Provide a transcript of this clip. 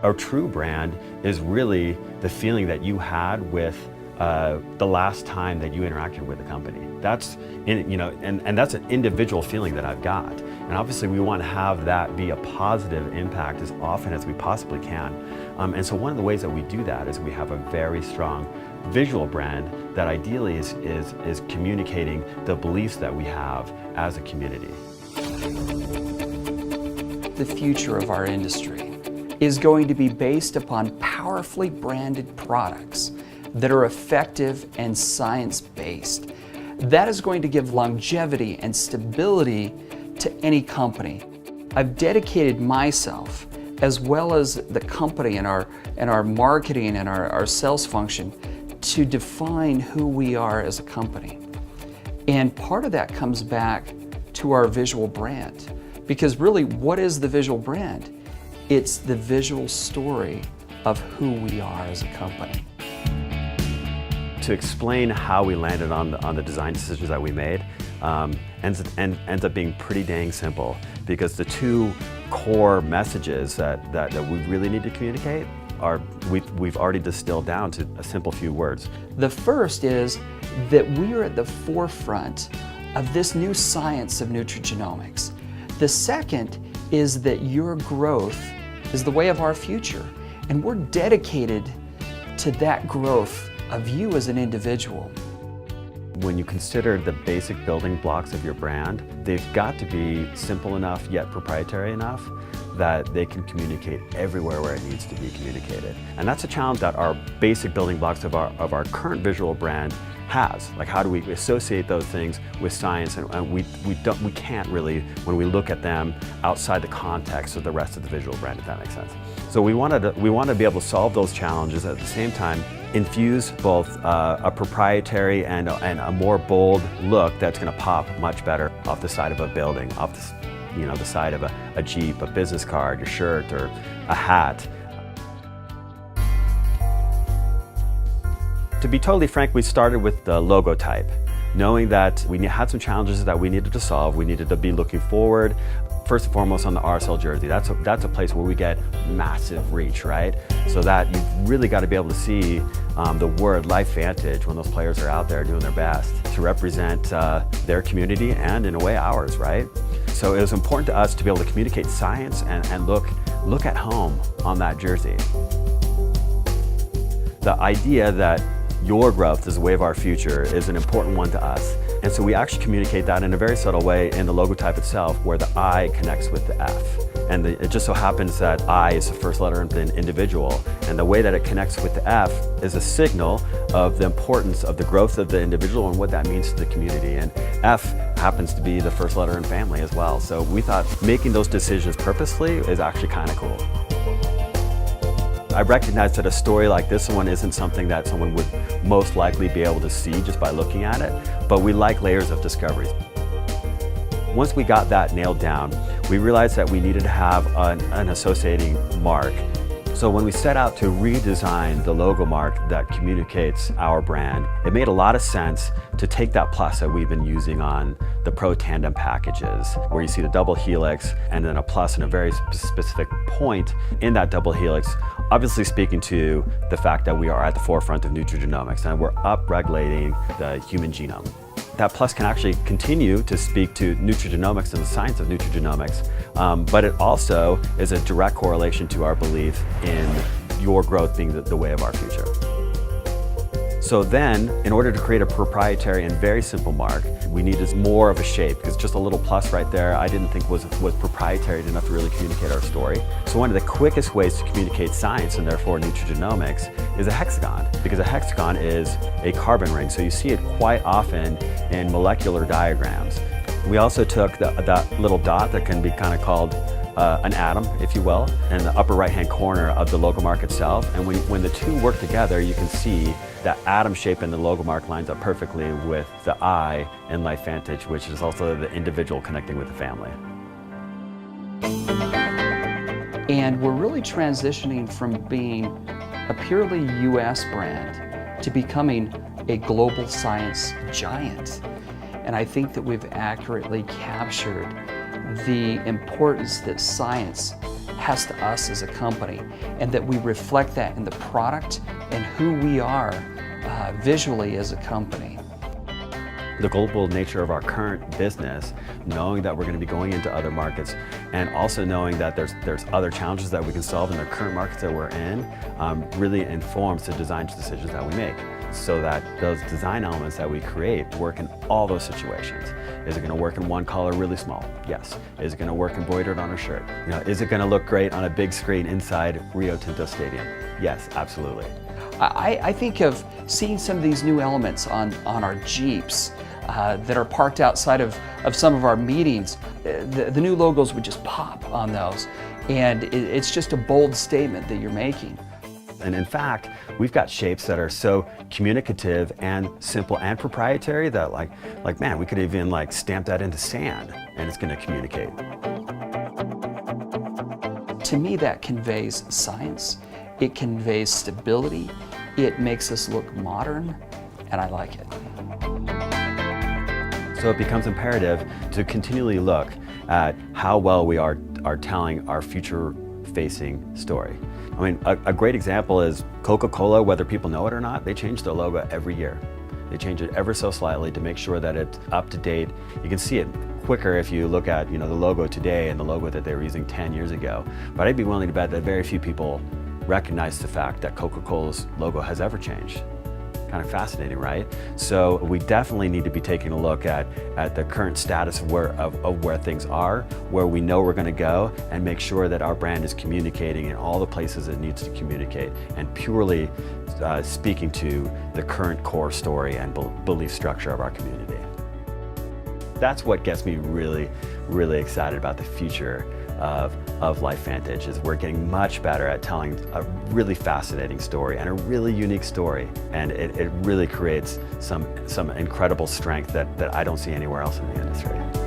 A true brand is really the feeling that you had with the last time that you interacted with a company. That's, and that's an individual feeling that I've got. And obviously we want to have that be a positive impact as often as we possibly can. And so one of the ways that we do that is we have a very strong visual brand that ideally is communicating the beliefs that we have as a community. The future of our industry is going to be based upon powerfully branded products that are effective and science-based. That is going to give longevity and stability to any company. I've dedicated myself, as well as the company and our marketing and our sales function, to define who we are as a company. And part of that comes back to our visual brand. Because really, what is the visual brand? It's the visual story of who we are as a company. To explain how we landed on the design decisions that we made ends up being pretty dang simple, because the two core messages that we really need to communicate are we've already distilled down to a simple few words. The first is that we are at the forefront of this new science of nutrigenomics. The second is that your growth is the way of our future, and we're dedicated to that growth of you as an individual. When you consider the basic building blocks of your brand, they've got to be simple enough yet proprietary enough that they can communicate everywhere where it needs to be communicated. And that's a challenge that our basic building blocks of our current visual brand has. Like, how do we associate those things with science? And we can't really, when we look at them outside the context of the rest of the visual brand, if that makes sense. So we want to be able to solve those challenges, at the same time infuse both a proprietary and a more bold look that's going to pop much better off the side of a building, off the side of a Jeep, a business card, your shirt, or a hat. To be totally frank, we started with the logo type, knowing that we had some challenges that we needed to solve. We needed to be looking forward, first and foremost, on the RSL jersey. That's a place where we get massive reach, right? So that you've really got to be able to see the word LifeVantage when those players are out there doing their best to represent their community and, in a way, ours, right? So it was important to us to be able to communicate science and look at home on that jersey. The idea that your growth is the way of our future is an important one to us. And so we actually communicate that in a very subtle way in the logo type itself, where the I connects with the F. And it just so happens that I is the first letter in individual. And the way that it connects with the F is a signal of the importance of the growth of the individual and what that means to the community. And F happens to be the first letter in family as well. So we thought making those decisions purposefully is actually kind of cool. I recognize that a story like this one isn't something that someone would most likely be able to see just by looking at it, but we like layers of discovery. Once we got that nailed down, we realized that we needed to have an associating mark. So when we set out to redesign the logo mark that communicates our brand, it made a lot of sense to take that plus that we've been using on the Pro Tandem packages, where you see the double helix and then a plus and a very specific point in that double helix, obviously speaking to the fact that we are at the forefront of nutrigenomics and we're upregulating the human genome. That plus can actually continue to speak to nutrigenomics and the science of nutrigenomics, but it also is a direct correlation to our belief in your growth being the way of our future. So then, in order to create a proprietary and very simple mark, we needed more of a shape, because just a little plus right there I didn't think was proprietary enough to really communicate our story. So one of the quickest ways to communicate science, and therefore nutrigenomics, is a hexagon, because a hexagon is a carbon ring. So you see it quite often in molecular diagrams. We also took that little dot that can be kind of called an atom, if you will, in the upper right-hand corner of the logo mark itself. And when the two work together, you can see that atom shape in the logo mark lines up perfectly with the I in LifeVantage, which is also the individual connecting with the family. And we're really transitioning from being a purely US brand to becoming a global science giant. And I think that we've accurately captured the importance that science has to us as a company, and that we reflect that in the product and who we are visually as a company. The global nature of our current business, knowing that we're going to be going into other markets, and also knowing that there's other challenges that we can solve in the current markets that we're in, really informs the design decisions that we make, so that those design elements that we create work in all those situations. Is it going to work in one color really small? Yes. Is it going to work embroidered on a shirt? Is it going to look great on a big screen inside Rio Tinto Stadium? Yes, absolutely. I think of seeing some of these new elements on our Jeeps that are parked outside of some of our meetings. The new logos would just pop on those, and it's just a bold statement that you're making. And in fact, we've got shapes that are so communicative and simple and proprietary that like man, we could even stamp that into sand and it's going to communicate. To me, that conveys science, it conveys stability, it makes us look modern, and I like it. So it becomes imperative to continually look at how well we are telling our future-facing story. I mean, a great example is Coca-Cola, whether people know it or not, they change their logo every year. They change it ever so slightly to make sure that it's up to date. You can see it quicker if you look at the logo today and the logo that they were using 10 years ago. But I'd be willing to bet that very few people recognize the fact that Coca-Cola's logo has ever changed. Kind of fascinating, right? So we definitely need to be taking a look at the current status of where things are, where we know we're going to go, and make sure that our brand is communicating in all the places it needs to communicate, and purely speaking to the current core story and belief structure of our community. That's what gets me really, really excited about the future of LifeVantage, is we're getting much better at telling a really fascinating story and a really unique story, and it really creates some incredible strength that I don't see anywhere else in the industry.